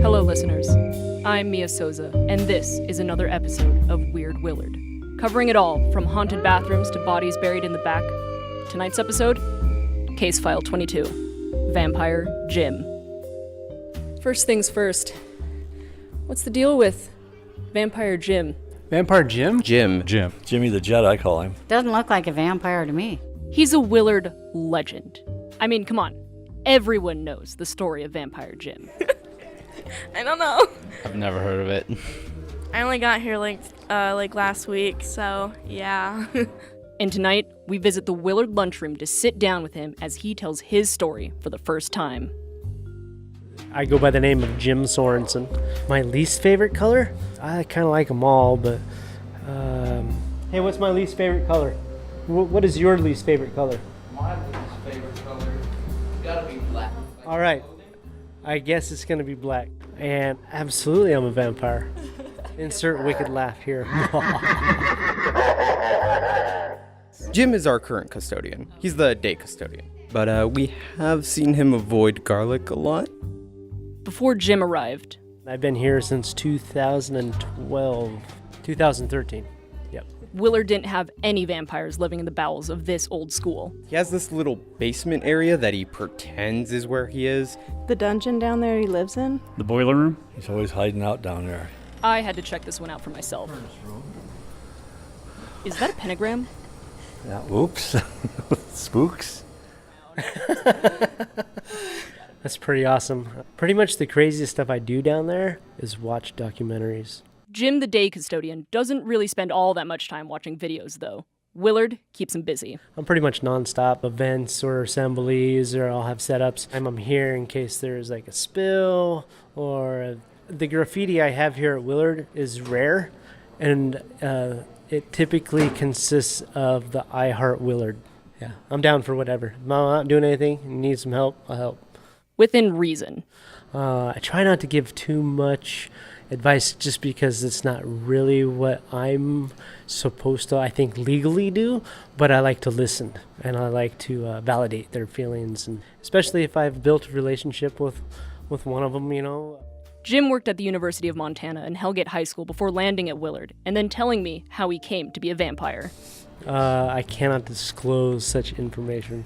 Hello, listeners. I'm Mia Souza, and this is another episode of Weird Willard, covering it all from haunted bathrooms to bodies buried in the back. Tonight's episode, Case File 22, Vampire Jim. First things first, what's the deal with Vampire Jim? Vampire Jim? Jim. Jimmy the Jet, I call him. Doesn't look like a vampire to me. He's a Willard legend. I mean, come on. Everyone knows the story of Vampire Jim. I don't know. I've never heard of it. I only got here like last week, so yeah. And tonight, we visit the Willard lunchroom to sit down with him as he tells his story for the first time. I go by the name of Jim Sorensen. My least favorite color? I kind of like them all, but... Hey, what's my least favorite color? What is your least favorite color? My least favorite color gotta be black. All right. I guess it's going to be black. And absolutely, I'm a vampire. Insert wicked laugh here. Jim is our current custodian. He's the day custodian. But we have seen him avoid garlic a lot. Before Jim arrived, I've been here since 2013. Yep. Willard didn't have any vampires living in the bowels of this old school. He has this little basement area that he pretends is where he is. The dungeon down there he lives in? The boiler room? He's always hiding out down there. I had to check this one out for myself. Is that a pentagram? Yeah, whoops. Spooks. That's pretty awesome. Pretty much the craziest stuff I do down there is watch documentaries. Jim, the day custodian, doesn't really spend all that much time watching videos, though. Willard keeps him busy. I'm pretty much nonstop. Events or assemblies, or I'll have setups. I'm here in case there's like a spill, or the graffiti I have here at Willard is rare, and it typically consists of the I Heart Willard. Yeah, I'm down for whatever. If I'm not doing anything, need some help, I'll help. Within reason. I try not to give too much advice just because it's not really what I'm supposed to, I think, legally do, but I like to listen and I like to validate their feelings, and especially if I've built a relationship with one of them, you know. Jim worked at the University of Montana in Hellgate High School before landing at Willard and then telling me how he came to be a vampire. I cannot disclose such information.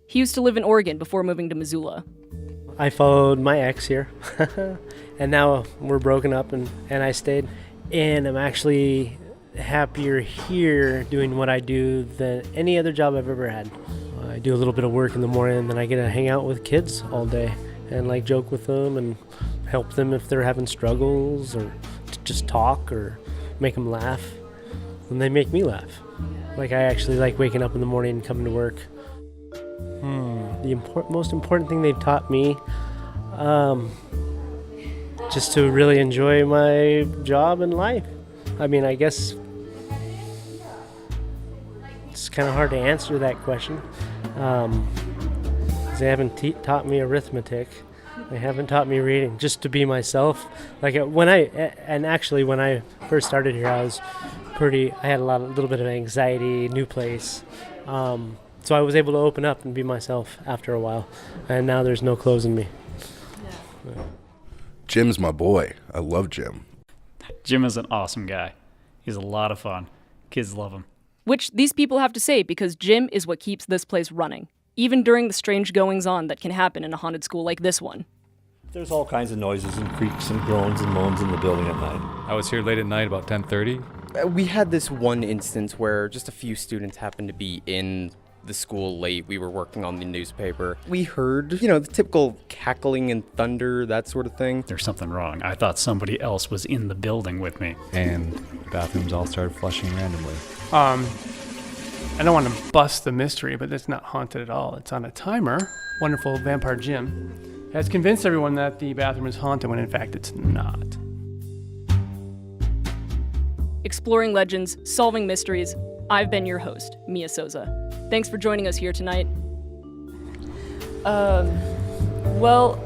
He used to live in Oregon before moving to Missoula. I followed my ex here, and now we're broken up, and I stayed. And I'm actually happier here doing what I do than any other job I've ever had. I do a little bit of work in the morning, and then I get to hang out with kids all day and like joke with them and help them if they're having struggles, or just talk or make them laugh. And they make me laugh. Like, I actually like waking up in the morning and coming to work. The most important thing they've taught me, just to really enjoy my job and life. I mean, I guess it's kind of hard to answer that question. They haven't taught me arithmetic. They haven't taught me reading. Just to be myself. Like when I first started here, I had a little bit of anxiety, new place. So I was able to open up and be myself after a while, and now there's no closing me. Yeah. Jim's my boy. I love Jim. Jim is an awesome guy. He's a lot of fun. Kids love him. Which these people have to say, because Jim is what keeps this place running, even during the strange goings-on that can happen in a haunted school like this one. There's all kinds of noises and creaks and groans and moans in the building at night. I was here late at night, about 10:30. We had this one instance where just a few students happened to be in the school late. We were working on the newspaper. We heard, the typical cackling and thunder, that sort of thing. There's something wrong. I thought somebody else was in the building with me. And bathrooms all started flushing randomly. I don't want to bust the mystery, but it's not haunted at all. It's on a timer. Wonderful Vampire Jim has convinced everyone that the bathroom is haunted when in fact it's not. Exploring legends, solving mysteries, I've been your host, Mia Souza. Thanks for joining us here tonight. Well,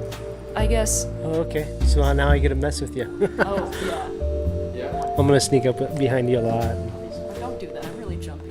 I guess... Oh, okay. So now I get to mess with you. Oh, yeah. I'm going to sneak up behind you a lot. Don't do that. I'm really jumpy.